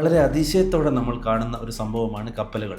വളരെ അതിശയത്തോടെ നമ്മൾ കാണുന്ന ഒരു സംഭവമാണ് കപ്പലുകൾ.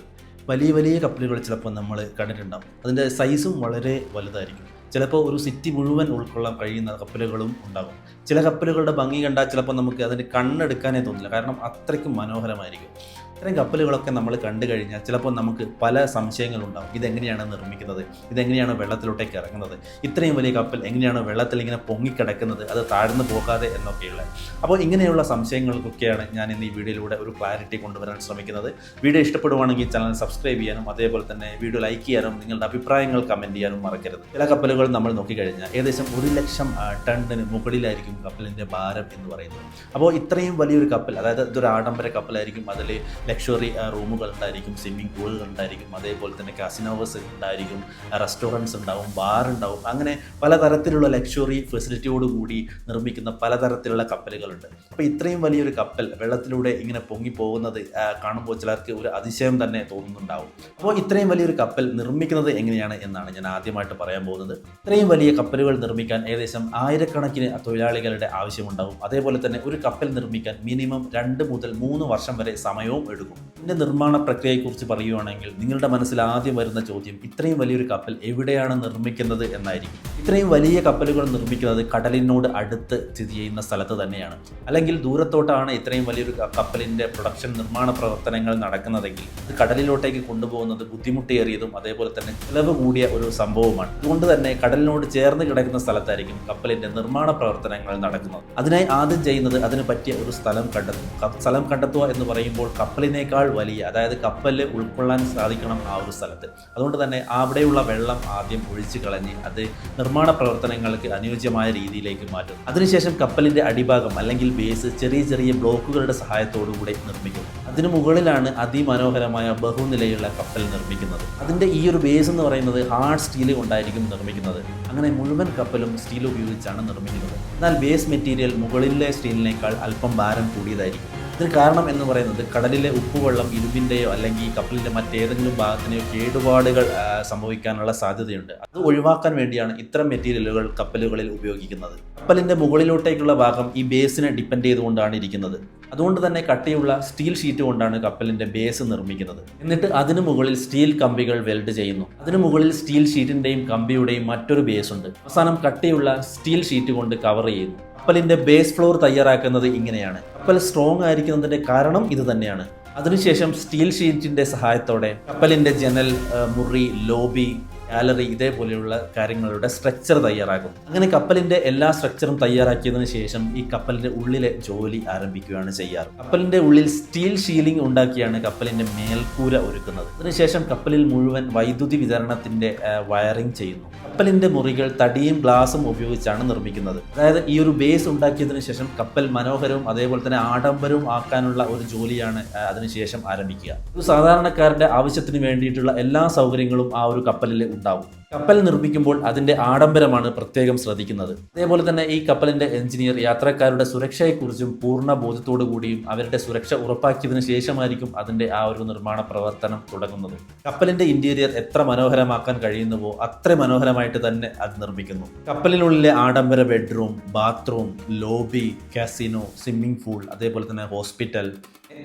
വലിയ വലിയ കപ്പലുകൾ ചിലപ്പോൾ നമ്മൾ കണ്ടിട്ടുണ്ടാകും. അതിൻ്റെ സൈസും വളരെ വലുതായിരിക്കും. ചിലപ്പോൾ ഒരു സിറ്റി മുഴുവൻ ഉൾക്കൊള്ളാൻ കഴിയുന്ന കപ്പലുകളും ഉണ്ടാകും. ചില കപ്പലുകളുടെ ഭംഗി കണ്ടാൽ ചിലപ്പോൾ നമുക്ക് അതിൻ്റെ കണ്ണെടുക്കാനേ തോന്നില്ല, കാരണം അത്രയ്ക്കും മനോഹരമായിരിക്കും. ഇത്തരം കപ്പലുകളൊക്കെ നമ്മൾ കണ്ടു കഴിഞ്ഞാൽ ചിലപ്പോൾ നമുക്ക് പല സംശയങ്ങളുണ്ടാകും. ഇതെങ്ങനെയാണ് നിർമ്മിക്കുന്നത്, ഇതെങ്ങനെയാണ് വെള്ളത്തിലോട്ടേക്ക് ഇറങ്ങുന്നത്, ഇത്രയും വലിയ കപ്പൽ എങ്ങനെയാണ് വെള്ളത്തിൽ ഇങ്ങനെ പൊങ്ങിക്കിടക്കുന്നത്, അത് താഴ്ന്നു പോകാതെ എന്നൊക്കെയുള്ള. അപ്പോൾ ഇങ്ങനെയുള്ള സംശയങ്ങൾക്കൊക്കെയാണ് ഞാൻ ഇന്ന് ഈ വീഡിയോയിലൂടെ ഒരു ക്ലാരിറ്റി കൊണ്ടുവരാൻ ശ്രമിക്കുന്നത്. വീഡിയോ ഇഷ്ടപ്പെടുവാണെങ്കിൽ ചാനൽ സബ്സ്ക്രൈബ് ചെയ്യാനും അതേപോലെ തന്നെ വീഡിയോ ലൈക്ക് ചെയ്യാനും നിങ്ങളുടെ അഭിപ്രായങ്ങൾ കമൻറ്റ് ചെയ്യാനും മറക്കരുത്. ചില കപ്പലുകൾ നമ്മൾ നോക്കിക്കഴിഞ്ഞാൽ ഏകദേശം 1,00,000 ടണ്ണിന് മുകളിലായിരിക്കും കപ്പലിൻ്റെ ഭാരം എന്ന് പറയുന്നത്. അപ്പോൾ ഇത്രയും വലിയൊരു കപ്പൽ, അതായത് ഇതൊരു ആഡംബര കപ്പലായിരിക്കും. അതിൽ ലക്ഷറി റൂമുകൾ ഉണ്ടായിരിക്കും, സ്വിമ്മിംഗ് പൂളുകൾ ഉണ്ടായിരിക്കും, അതേപോലെ തന്നെ കാസിനോസ് ഉണ്ടായിരിക്കും, റെസ്റ്റോറൻറ്റ്സ് ഉണ്ടാവും, ബാർ ഉണ്ടാവും. അങ്ങനെ പലതരത്തിലുള്ള ലക്ഷറി ഫെസിലിറ്റിയോടുകൂടി നിർമ്മിക്കുന്ന പലതരത്തിലുള്ള കപ്പലുകളുണ്ട്. അപ്പോൾ ഇത്രയും വലിയൊരു കപ്പൽ വെള്ളത്തിലൂടെ ഇങ്ങനെ പൊങ്ങി പോകുന്നത് കാണുമ്പോൾ ചിലർക്ക് ഒരു അതിശയം തന്നെ തോന്നുന്നുണ്ടാവും. അപ്പോൾ ഇത്രയും വലിയൊരു കപ്പൽ നിർമ്മിക്കുന്നത് എങ്ങനെയാണ് എന്നാണ് ഞാൻ ആദ്യമായിട്ട് പറയാൻ പോകുന്നത്. ഇത്രയും വലിയ കപ്പലുകൾ നിർമ്മിക്കാൻ ഏകദേശം ആയിരക്കണക്കിന് തൊഴിലാളികളുടെ ആവശ്യമുണ്ടാവും. അതേപോലെ തന്നെ ഒരു കപ്പൽ നിർമ്മിക്കാൻ മിനിമം 2 മുതൽ 3 വർഷം വരെ സമയവും എടുക്കും. ഇതിൻ്റെ നിർമ്മാണ പ്രക്രിയയെക്കുറിച്ച് പറയുകയാണെങ്കിൽ നിങ്ങളുടെ മനസ്സിൽ ആദ്യം വരുന്ന ചോദ്യം ഇത്രയും വലിയൊരു കപ്പൽ എവിടെയാണ് നിർമ്മിക്കുന്നത് എന്നായിരിക്കും. ഇത്രയും വലിയ കപ്പലുകൾ നിർമ്മിക്കുന്നത് കടലിനോട് അടുത്ത് സ്ഥിതി ചെയ്യുന്ന സ്ഥലത്ത് തന്നെയാണ്. അല്ലെങ്കിൽ ദൂരത്തോട്ടാണ് ഇത്രയും വലിയൊരു കപ്പലിൻ്റെ പ്രൊഡക്ഷൻ നിർമ്മാണ പ്രവർത്തനങ്ങൾ നടക്കുന്നതെങ്കിൽ ഇത് കടലിലോട്ടേക്ക് കൊണ്ടുപോകുന്നത് ബുദ്ധിമുട്ടേറിയതും അതേപോലെ തന്നെ ചിലവ് കൂടിയ ഒരു സംഭവമാണ്. അതുകൊണ്ട് തന്നെ കടലിനോട് ചേർന്ന് കിടക്കുന്ന സ്ഥലത്തായിരിക്കും കപ്പലിൻ്റെ നിർമ്മാണ പ്രവർത്തനങ്ങൾ നടക്കുന്നത്. അതിനായി ആദ്യം ചെയ്യുന്നത് അതിന് പറ്റിയ ഒരു സ്ഥലം കണ്ടെത്തും. സ്ഥലം കണ്ടെത്തുക എന്ന് പറയുമ്പോൾ കപ്പലിനേക്കാൾ വലിയ, അതായത് കപ്പലിൽ ഉൾക്കൊള്ളാൻ സാധിക്കണം ആ ഒരു സ്ഥലത്ത്. അതുകൊണ്ട് തന്നെ അവിടെയുള്ള വെള്ളം ആദ്യം ഒഴിച്ചു കളഞ്ഞ് അത് നിർമ്മാണ പ്രവർത്തനങ്ങൾക്ക് അനുയോജ്യമായ രീതിയിലേക്ക് മാറ്റും. അതിനുശേഷം കപ്പലിൻ്റെ അടിഭാഗം അല്ലെങ്കിൽ ബേസ് ചെറിയ ചെറിയ ബ്ലോക്കുകളുടെ സഹായത്തോടുകൂടി നിർമ്മിക്കും. അതിനു മുകളിലാണ് അതിമനോഹരമായ ബഹുനിലയുള്ള കപ്പൽ നിർമ്മിക്കുന്നത്. അതിൻ്റെ ഈ ഒരു ബേസ് എന്ന് പറയുന്നത് ഹാർഡ് സ്റ്റീൽ കൊണ്ടായിരിക്കും നിർമ്മിക്കുന്നത്. അങ്ങനെ മുഴുവൻ കപ്പലും സ്റ്റീൽ ഉപയോഗിച്ചാണ് നിർമ്മിക്കുന്നത്. എന്നാൽ ബേസ് മെറ്റീരിയൽ മുകളിലെ സ്റ്റീലിനേക്കാൾ അല്പം ഭാരം കൂടിയതായിരിക്കും. ഇതിന് കാരണം എന്ന് പറയുന്നത് കടലിലെ ഉപ്പുവെള്ളം ഇരുമ്പിൻ്റെയോ അല്ലെങ്കിൽ കപ്പലിൻ്റെ മറ്റേതെങ്കിലും ഭാഗത്തിനെയോ കേടുപാടുകൾ സംഭവിക്കാനുള്ള സാധ്യതയുണ്ട്. അത് ഒഴിവാക്കാൻ വേണ്ടിയാണ് ഇത്തരം മെറ്റീരിയലുകൾ കപ്പലുകളിൽ ഉപയോഗിക്കുന്നത്. കപ്പലിൻ്റെ മുകളിലോട്ടേക്കുള്ള ഭാഗം ഈ ബേസിനെ ഡിപ്പെൻഡ് ചെയ്തുകൊണ്ടാണ് ഇരിക്കുന്നത്. അതുകൊണ്ട് തന്നെ കട്ടിയുള്ള സ്റ്റീൽ ഷീറ്റ് കൊണ്ടാണ് കപ്പലിൻ്റെ ബേസ് നിർമ്മിക്കുന്നത്. എന്നിട്ട് അതിനു മുകളിൽ സ്റ്റീൽ കമ്പികൾ വെൽഡ് ചെയ്യുന്നു. അതിനു മുകളിൽ സ്റ്റീൽ ഷീറ്റിൻ്റെയും കമ്പിയുടെയും മറ്റൊരു ബേസ് ഉണ്ട്. അവസാനം കട്ടിയുള്ള സ്റ്റീൽ ഷീറ്റ് കൊണ്ട് കവർ ചെയ്യുന്നു. കപ്പലിൻ്റെ ബേസ് ഫ്ലോർ തയ്യാറാക്കുന്നത് ഇങ്ങനെയാണ്. കപ്പൽ സ്ട്രോങ് ആയിരിക്കുന്നതിൻ്റെ കാരണം ഇത് തന്നെയാണ്. അതിനുശേഷം സ്റ്റീൽ ഷീറ്റിൻ്റെ സഹായത്തോടെ കപ്പലിൻ്റെ ജനൽ, മുറി, ലോബി, ഗാലറി ഇതേപോലെയുള്ള കാര്യങ്ങളുടെ സ്ട്രക്ചർ തയ്യാറാക്കും. അങ്ങനെ കപ്പലിൻ്റെ എല്ലാ സ്ട്രക്ചറും തയ്യാറാക്കിയതിനു ശേഷം ഈ കപ്പലിൻ്റെ ഉള്ളിലെ ജോലി ആരംഭിക്കുകയാണ് ചെയ്യാറ്. കപ്പലിൻ്റെ ഉള്ളിൽ സ്റ്റീൽ ഷീലിംഗ് ഉണ്ടാക്കിയാണ് കപ്പലിൻ്റെ മേൽക്കൂര ഒരുക്കുന്നത്. അതിനുശേഷം കപ്പലിൽ മുഴുവൻ വൈദ്യുതി വിതരണത്തിൻ്റെ വയറിംഗ് ചെയ്യുന്നു. കപ്പലിൻ്റെ മുറികൾ തടിയും ഗ്ലാസും ഉപയോഗിച്ചാണ് നിർമ്മിക്കുന്നത്. അതായത് ഈ ഒരു ബേസ് ഉണ്ടാക്കിയതിനു ശേഷം കപ്പൽ മനോഹരവും അതേപോലെ തന്നെ ആഡംബരവും ആക്കാനുള്ള ഒരു ജോലിയാണ് അതിനുശേഷം ആരംഭിക്കുക. ഒരു സാധാരണക്കാരൻ്റെ ആവശ്യത്തിന് വേണ്ടിയിട്ടുള്ള എല്ലാ സൗകര്യങ്ങളും ആ ഒരു കപ്പലിൽ ഉണ്ടാവും. കപ്പൽ നിർമ്മിക്കുമ്പോൾ അതിൻ്റെ ആഡംബരമാണ് പ്രത്യേകം ശ്രദ്ധിക്കുന്നത്. അതേപോലെ തന്നെ ഈ കപ്പലിൻ്റെ എഞ്ചിനീയർ യാത്രക്കാരുടെ സുരക്ഷയെക്കുറിച്ചും പൂർണ്ണ ബോധ്യത്തോടു കൂടിയും അവരുടെ സുരക്ഷ ഉറപ്പാക്കിയതിനു ശേഷമായിരിക്കും അതിൻ്റെ ആ ഒരു നിർമ്മാണ പ്രവർത്തനം തുടങ്ങുന്നത്. കപ്പലിൻ്റെ ഇന്റീരിയർ എത്ര മനോഹരമാക്കാൻ കഴിയുന്നുവോ അത്ര മനോഹരമായിട്ട് തന്നെ അത് നിർമ്മിക്കുന്നു. കപ്പലിനുള്ളിലെ ആഡംബര bedroom, bathroom, lobby, casino, swimming pool, അതേപോലെ തന്നെ ഹോസ്പിറ്റൽ,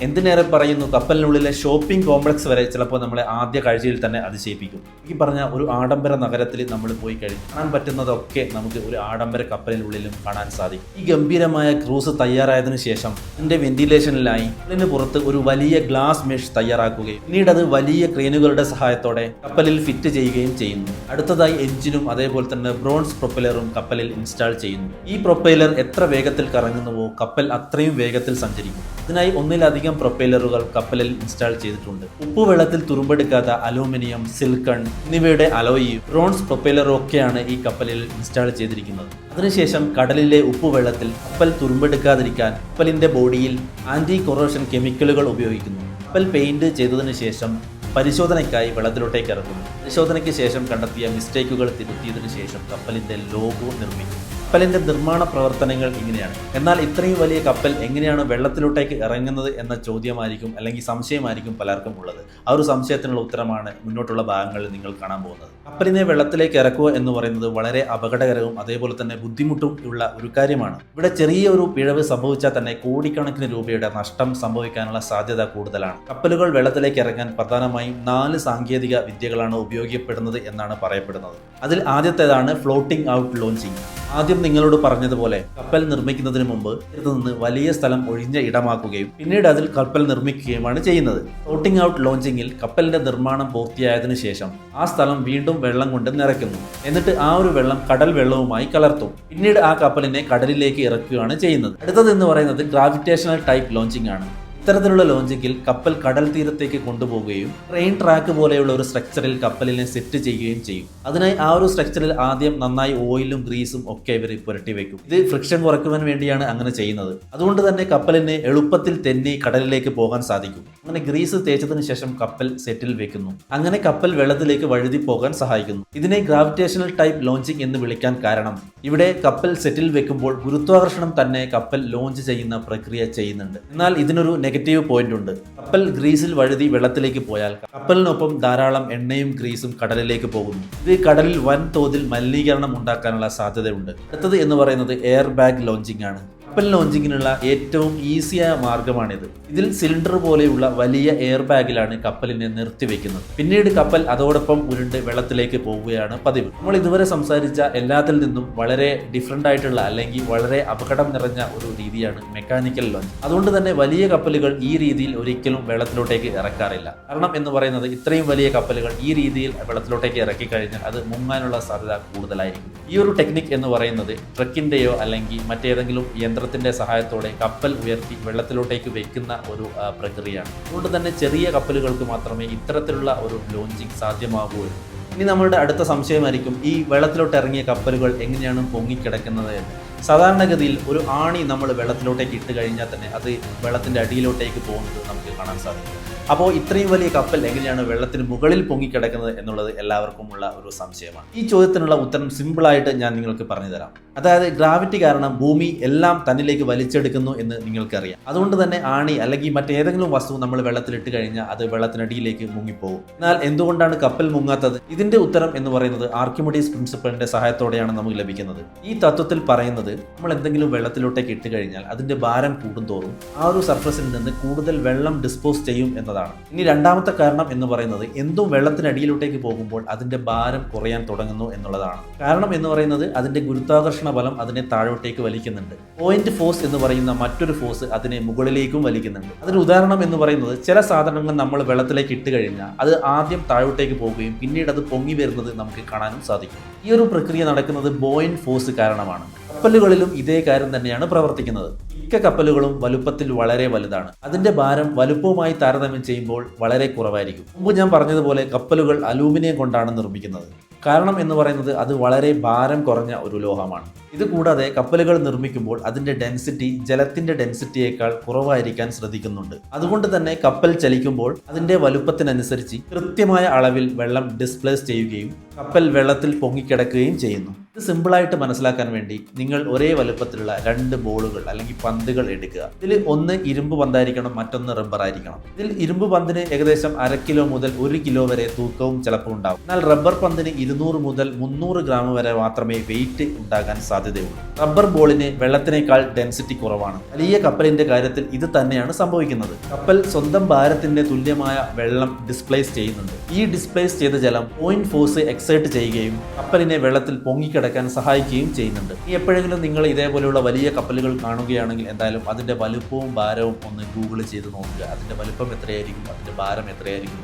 എന്തിനേറെ പറയുന്നു കപ്പലിനുള്ളിലെ ഷോപ്പിംഗ് കോംപ്ലക്സ് വരെ ചിലപ്പോൾ നമ്മളെ ആദ്യ കാഴ്ചയിൽ തന്നെ അതിശയിപ്പിക്കും. ഈ പറഞ്ഞ ഒരു ആഡംബര നഗരത്തിൽ നമ്മൾ പോയി കാണാൻ പറ്റുന്നതൊക്കെ നമുക്ക് ഒരു ആഡംബര കപ്പലിനുള്ളിലും കാണാൻ സാധിക്കും. ഈ ഗംഭീരമായ ക്രൂസ് തയ്യാറായതിനു ശേഷം ഇതിൻ്റെ വെന്റിലേഷനിലായി കപ്പലിന് പുറത്ത് ഒരു വലിയ ഗ്ലാസ് മെഷ് തയ്യാറാക്കുകയും പിന്നീട് അത് വലിയ ക്രെയിനുകളുടെ സഹായത്തോടെ കപ്പലിൽ ഫിറ്റ് ചെയ്യുകയും ചെയ്യുന്നു. അടുത്തതായി എഞ്ചിനും അതേപോലെ തന്നെ ബ്രോൺസ് പ്രൊപ്പലറും കപ്പലിൽ ഇൻസ്റ്റാൾ ചെയ്യുന്നു. ഈ പ്രൊപ്പൈലർ എത്ര വേഗത്തിൽ കറങ്ങുന്നുവോ കപ്പൽ അത്രയും വേഗത്തിൽ സഞ്ചരിക്കും. ഇതിനായി ഒന്നിലധികം പ്രൊപ്പൈലറുകൾ കപ്പലിൽ ഇൻസ്റ്റാൾ ചെയ്തിട്ടുണ്ട്. ഉപ്പുവെള്ളത്തിൽ തുരുമ്പെടുക്കാത്ത അലൂമിനിയം, സിലിക്കൺ എന്നിവയുടെ അലോയി, ബ്രോൺസ് പ്രൊപ്പൈലറും ഒക്കെയാണ് ഈ കപ്പലിൽ ഇൻസ്റ്റാൾ ചെയ്തിരിക്കുന്നത്. അതിനുശേഷം കടലിലെ ഉപ്പുവെള്ളത്തിൽ കപ്പൽ തുരുമ്പെടുക്കാതിരിക്കാൻ കപ്പലിന്റെ ബോഡിയിൽ ആന്റി കൊറോഷൻ കെമിക്കലുകൾ ഉപയോഗിക്കുന്നു. കപ്പൽ പെയിന്റ് ചെയ്തതിനു ശേഷം പരിശോധനയ്ക്കായി വെള്ളത്തിലോട്ടേക്ക് ഇറങ്ങുന്നു. പരിശോധനയ്ക്ക് ശേഷം കണ്ടെത്തിയ മിസ്റ്റേക്കുകൾ തിരുത്തിയതിനു ശേഷം കപ്പലിന്റെ ലോഗോ നിർമ്മിക്കും. കപ്പലിന്റെ നിർമ്മാണ പ്രവർത്തനങ്ങൾ ഇങ്ങനെയാണ്. എന്നാൽ ഇത്രയും വലിയ കപ്പൽ എങ്ങനെയാണ് വെള്ളത്തിലോട്ടേക്ക് ഇറങ്ങുന്നത് എന്ന ചോദ്യമായിരിക്കും അല്ലെങ്കിൽ സംശയമായിരിക്കും പലർക്കും ഉള്ളത്. ആ ഒരു സംശയത്തിനുള്ള ഉത്തരമാണ് മുന്നോട്ടുള്ള ഭാഗങ്ങളിൽ നിങ്ങൾ കാണാൻ പോകുന്നത്. കപ്പലിനെ വെള്ളത്തിലേക്ക് ഇറക്കുക എന്ന് പറയുന്നത് വളരെ അപകടകരവും അതേപോലെ തന്നെ ബുദ്ധിമുട്ടും ഉള്ള ഒരു കാര്യമാണ്. ഇവിടെ ചെറിയൊരു പിഴവ് സംഭവിച്ചാൽ തന്നെ കോടിക്കണക്കിന് രൂപയുടെ നഷ്ടം സംഭവിക്കാനുള്ള സാധ്യത കൂടുതലാണ്. കപ്പലുകൾ വെള്ളത്തിലേക്ക് ഇറങ്ങാൻ പ്രധാനമായും 4 സാങ്കേതിക വിദ്യകളാണ് ഉപയോഗിക്കപ്പെടുന്നത് എന്നാണ് പറയപ്പെടുന്നത്. അതിൽ ആദ്യത്തേതാണ് ഫ്ലോട്ടിംഗ് ഔട്ട് ലോഞ്ചിങ്. ആദ്യം നിങ്ങളോട് പറഞ്ഞതുപോലെ കപ്പൽ നിർമ്മിക്കുന്നതിന് മുമ്പ് തീരത്ത് നിന്ന് വലിയ സ്ഥലം ഒഴിഞ്ഞ ഇടമാക്കുകയും പിന്നീട് അതിൽ കപ്പൽ നിർമ്മിക്കുകയുമാണ് ചെയ്യുന്നത്. ഫ്ലോട്ടിംഗ് ഔട്ട് ലോഞ്ചിങ്ങിൽ കപ്പലിന്റെ നിർമ്മാണം പൂർത്തിയായതിനു ശേഷം ആ സ്ഥലം വീണ്ടും വെള്ളം കൊണ്ട് നിറയ്ക്കുന്നു. എന്നിട്ട് ആ ഒരു വെള്ളം കടൽ വെള്ളവുമായി കലർത്തും. പിന്നീട് ആ കപ്പലിനെ കടലിലേക്ക് ഇറക്കുകയാണ് ചെയ്യുന്നത്. അടുത്തതെന്ന് പറയുന്നത് ഗ്രാവിറ്റേഷണൽ ടൈപ്പ് ലോഞ്ചിങ് ആണ്. ഇത്തരത്തിലുള്ള ലോഞ്ചിങ്ങിൽ കപ്പൽ കടൽ തീരത്തേക്ക് കൊണ്ടുപോവുകയും ട്രെയിൻ ട്രാക്ക് പോലെയുള്ള ഒരു സ്ട്രക്ചറിൽ കപ്പലിനെ സെറ്റ് ചെയ്യുകയും ചെയ്യും. അതിനായി ആ ഒരു സ്ട്രക്ചറിൽ ആദ്യം നന്നായി ഓയിലും ഗ്രീസും ഒക്കെ ഇവർ പുരട്ടി വെക്കും. ഇത് ഫ്രിക്ഷൻ കുറയ്ക്കുവാൻ വേണ്ടിയാണ് അങ്ങനെ ചെയ്യുന്നത്. അതുകൊണ്ട് തന്നെ കപ്പലിന് എളുപ്പത്തിൽ തെന്നി കടലിലേക്ക് പോകാൻ സാധിക്കും. അങ്ങനെ ഗ്രീസ് തേച്ചതിനു ശേഷം കപ്പൽ സെറ്റിൽ വെക്കുന്നു. അങ്ങനെ കപ്പൽ വെള്ളത്തിലേക്ക് വഴുതി പോകാൻ സഹായിക്കുന്നു. ഇതിനെ ഗ്രാവിറ്റേഷണൽ ടൈപ്പ് ലോഞ്ചിങ് എന്ന് വിളിക്കാൻ കാരണം ഇവിടെ കപ്പൽ സെറ്റിൽ വെക്കുമ്പോൾ ഗുരുത്വാകർഷണം തന്നെ കപ്പൽ ലോഞ്ച് ചെയ്യുന്ന പ്രക്രിയ ചെയ്യുന്നുണ്ട്. എന്നാൽ ഇതിനൊരു നെഗറ്റീവ് പോയിന്റ് ഉണ്ട്. കപ്പൽ ഗ്രീസിൽ വഴുതി വെള്ളത്തിലേക്ക് പോയാൽ കപ്പലിനൊപ്പം ധാരാളം എണ്ണയും ഗ്രീസും കടലിലേക്ക് പോകുന്നു. ഇത് കടലിൽ വൻതോതിൽ മലിനീകരണം ഉണ്ടാക്കാനുള്ള സാധ്യതയുണ്ട്. അടുത്തത് എന്ന് പറയുന്നത് എയർ ബാഗ് ലോഞ്ചിങ് ആണ്. കപ്പൽ ലോഞ്ചിങ്ങിനുള്ള ഏറ്റവും ഈസിയായ മാർഗമാണിത്. ഇതിൽ സിലിണ്ടർ പോലെയുള്ള വലിയ എയർ ബാഗിലാണ് കപ്പലിനെ നിർത്തിവെക്കുന്നത്. പിന്നീട് കപ്പൽ അതോടൊപ്പം ഉരുണ്ട് വെള്ളത്തിലേക്ക് പോവുകയാണ് പതിവ്. നമ്മൾ ഇതുവരെ സംസാരിച്ച എല്ലാത്തിൽ നിന്നും വളരെ ഡിഫറെന്റ് ആയിട്ടുള്ള അല്ലെങ്കിൽ വളരെ അപകടം നിറഞ്ഞ ഒരു രീതിയാണ് മെക്കാനിക്കൽ ലോഞ്ച്. അതുകൊണ്ട് തന്നെ വലിയ കപ്പലുകൾ ഈ രീതിയിൽ ഒരിക്കലും വെള്ളത്തിലോട്ടേക്ക് ഇറക്കാറില്ല. കാരണം എന്ന് പറയുന്നത് ഇത്രയും വലിയ കപ്പലുകൾ ഈ രീതിയിൽ വെള്ളത്തിലോട്ടേക്ക് ഇറക്കി കഴിഞ്ഞാൽ അത് മുങ്ങാനുള്ള സാധ്യത കൂടുതലായിരിക്കും. ഈ ഒരു ടെക്നിക് എന്ന് പറയുന്നത് ട്രക്കിന്റെയോ അല്ലെങ്കിൽ മറ്റേതെങ്കിലും യന്ത്രത്തിന്റെ സഹായത്തോടെ കപ്പൽ ഉയർത്തി വെള്ളത്തിലോട്ടേക്ക് വെക്കുന്ന ഒരു പ്രക്രിയയാണ്. അതുകൊണ്ട് തന്നെ ചെറിയ കപ്പലുകൾക്ക് മാത്രമേ ഇത്തരത്തിലുള്ള ഒരു ലോഞ്ചിങ് സാധ്യമാകുകയുള്ളൂ. ഇനി നമ്മളുടെ അടുത്ത സംശയമായിരിക്കും ഈ വെള്ളത്തിലോട്ട് ഇറങ്ങിയ കപ്പലുകൾ എങ്ങനെയാണ് പൊങ്ങിക്കിടക്കുന്നത് എന്ന്. സാധാരണഗതിയിൽ ഒരു ആണി നമ്മൾ വെള്ളത്തിലോട്ടേക്ക് ഇട്ട് കഴിഞ്ഞാൽ തന്നെ അത് വെള്ളത്തിൻ്റെ അടിയിലോട്ടേക്ക് പോകുന്നത് നമുക്ക് കാണാൻ സാധിക്കും. അപ്പോൾ ഇത്രയും വലിയ കപ്പൽ എങ്ങനെയാണ് വെള്ളത്തിന് മുകളിൽ പൊങ്ങിക്കിടക്കുന്നത് എന്നുള്ളത് എല്ലാവർക്കും ഉള്ള ഒരു സംശയമാണ്. ഈ ചോദ്യത്തിനുള്ള ഉത്തരം സിമ്പിളായിട്ട് ഞാൻ നിങ്ങൾക്ക് പറഞ്ഞു തരാം. അതായത് ഗ്രാവിറ്റി കാരണം ഭൂമി എല്ലാം തന്നിലേക്ക് വലിച്ചെടുക്കുന്നു എന്ന് നിങ്ങൾക്കറിയാം. അതുകൊണ്ട് തന്നെ ആണി അല്ലെങ്കിൽ മറ്റേതെങ്കിലും വസ്തു നമ്മൾ വെള്ളത്തിലിട്ട് കഴിഞ്ഞാൽ അത് വെള്ളത്തിനടിയിലേക്ക് മുങ്ങിപ്പോകും. എന്നാൽ എന്തുകൊണ്ടാണ് കപ്പൽ മുങ്ങാത്തത്? ഇതിന്റെ ഉത്തരം എന്ന് പറയുന്നത് ആർക്കിമിഡീസ് പ്രിൻസിപ്പലിന്റെ സഹായത്തോടെയാണ് നമുക്ക് ലഭിക്കുന്നത്. ഈ തത്വത്തിൽ പറയുന്നത് നമ്മൾ എന്തെങ്കിലും വെള്ളത്തിലോട്ടേക്ക് ഇട്ട് കഴിഞ്ഞാൽ അതിന്റെ ഭാരം കൂടുന്തോറും ആ ഒരു സർഫസിൽ നിന്ന് കൂടുതൽ വെള്ളം ഡിസ്പോസ് ചെയ്യും എന്നതാണ്. ഇനി രണ്ടാമത്തെ കാരണം എന്ന് പറയുന്നത് എന്തും വെള്ളത്തിനടിയിലോട്ടേക്ക് പോകുമ്പോൾ അതിന്റെ ഭാരം കുറയാൻ തുടങ്ങുന്നു എന്നുള്ളതാണ്. കാരണം എന്ന് പറയുന്നത് അതിന്റെ ഗുരുത്വാകർഷണ ബലം അതിനെ താഴോട്ടേക്ക് വലിക്കുന്നുണ്ട്. പോയിന്റ് ഫോഴ്സ് എന്ന് പറയുന്ന മറ്റൊരു ഫോഴ്സ് അതിനെ മുകളിലേക്കും വലിക്കുന്നുണ്ട്. അതിന് ഉദാഹരണം എന്ന് പറയുന്നത് ചില സാധനങ്ങൾ നമ്മൾ വെള്ളത്തിലേക്ക് ഇട്ട് കഴിഞ്ഞാൽ അത് ആദ്യം താഴോട്ടേക്ക് പോവുകയും പിന്നീട് അത് പൊങ്ങി വരുന്നത് നമുക്ക് കാണാനും സാധിക്കും. ഈ ഒരു പ്രക്രിയ നടക്കുന്നത് ബോയിന്റ് ഫോഴ്സ് കാരണമാണ്. കപ്പലുകളിലും ഇതേ കാര്യം തന്നെയാണ് പ്രവർത്തിക്കുന്നത്. മിക്ക കപ്പലുകളും വലുപ്പത്തിൽ വളരെ വലുതാണ്. അതിന്റെ ഭാരം വലുപ്പവുമായി താരതമ്യം ചെയ്യുമ്പോൾ വളരെ കുറവായിരിക്കും. മുമ്പ് ഞാൻ പറഞ്ഞതുപോലെ കപ്പലുകൾ അലൂമിനിയം കൊണ്ടാണ് നിർമ്മിക്കുന്നത്. കാരണം എന്ന് പറയുന്നത് അത് വളരെ ഭാരം കുറഞ്ഞ ഒരു ലോഹമാണ്. ഇത് കൂടാതെ കപ്പലുകൾ നിർമ്മിക്കുമ്പോൾ അതിന്റെ ഡെൻസിറ്റി ജലത്തിന്റെ ഡെൻസിറ്റിയേക്കാൾ കുറവായിരിക്കാൻ ശ്രദ്ധിക്കുന്നുണ്ട്. അതുകൊണ്ട് തന്നെ കപ്പൽ ചലിക്കുമ്പോൾ അതിന്റെ വലുപ്പത്തിനനുസരിച്ച് കൃത്യമായ അളവിൽ വെള്ളം ഡിസ്പ്ലേസ് ചെയ്യുകയും കപ്പൽ വെള്ളത്തിൽ പൊങ്ങിക്കിടക്കുകയും ചെയ്യുന്നു. ഇത് സിമ്പിളായിട്ട് മനസ്സിലാക്കാൻ വേണ്ടി നിങ്ങൾ ഒരേ വലുപ്പത്തിലുള്ള 2 ബോളുകൾ അല്ലെങ്കിൽ പന്തുകൾ എടുക്കുക. ഇതിൽ ഒന്ന് ഇരുമ്പ് പന്തായിരിക്കണം, മറ്റൊന്ന് റബ്ബർ ആയിരിക്കണം. ഇതിൽ ഇരുമ്പ് പന്തിന് ഏകദേശം 1/2 കിലോ മുതൽ 1 കിലോ വരെ തൂക്കവും ചിലപ്പോൾ ഉണ്ടാവും. എന്നാൽ റബ്ബർ പന്തിന് 200 മുതൽ 300 ഗ്രാം വരെ മാത്രമേ വെയിറ്റ് ഉണ്ടാകാൻ സാധ്യതയുള്ളൂ. റബ്ബർ ബോളിന് വെള്ളത്തിനേക്കാൾ ഡെൻസിറ്റി കുറവാണ്. വലിയ കപ്പലിന്റെ കാര്യത്തിൽ ഇത് തന്നെയാണ് സംഭവിക്കുന്നത്. കപ്പൽ സ്വന്തം ഭാരത്തിന്റെ തുല്യമായ വെള്ളം ഡിസ്പ്ലേസ് ചെയ്യുന്നുണ്ട്. ഈ ഡിസ്പ്ലേസ് ചെയ്ത ജലം പോയിന്റ് ഫോഴ്സ് എക്സേർട്ട് ചെയ്യുകയും കപ്പലിനെ വെള്ളത്തിൽ പൊങ്ങിക്കിടക്കാൻ സഹായിക്കുകയും ചെയ്യുന്നുണ്ട്. ഈ എപ്പോഴെങ്കിലും നിങ്ങൾ ഇതേപോലെയുള്ള വലിയ കപ്പലുകൾ കാണുകയാണെങ്കിൽ എന്തായാലും അതിന്റെ വലുപ്പവും ഭാരവും ഒന്ന് ഗൂഗിൾ ചെയ്ത് നോക്കുക. അതിന്റെ വലുപ്പം എത്രയായിരിക്കും, അതിന്റെ ഭാരം എത്രയായിരിക്കും.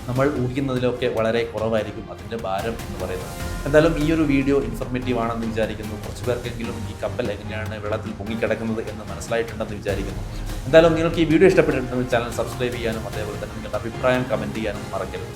നമ്മൾ ഊഹിക്കുന്നതിലൊക്കെ വളരെ കുറവായിരിക്കും അതിൻ്റെ ഭാരം എന്ന് പറയുന്നത്. എന്തായാലും ഈ ഒരു വീഡിയോ ഇൻഫോർമേറ്റീവ് ആണെന്ന് വിചാരിക്കുന്നു. കുറച്ച് പേർക്കെങ്കിലും ഈ കപ്പൽ എങ്ങനെയാണ് വെള്ളത്തിൽ പൊങ്ങിക്കിടക്കുന്നത് എന്ന് മനസ്സിലായിട്ടുണ്ടെന്ന് വിചാരിക്കുന്നു. എന്തായാലും നിങ്ങൾക്ക് ഈ വീഡിയോ ഇഷ്ടപ്പെട്ടിട്ടുണ്ടെങ്കിൽ ചാനൽ സബ്സ്ക്രൈബ് ചെയ്യാനും അതേപോലെ തന്നെ നിങ്ങളുടെ അഭിപ്രായം കമൻറ്റ് ചെയ്യാനും മറക്കരുത്.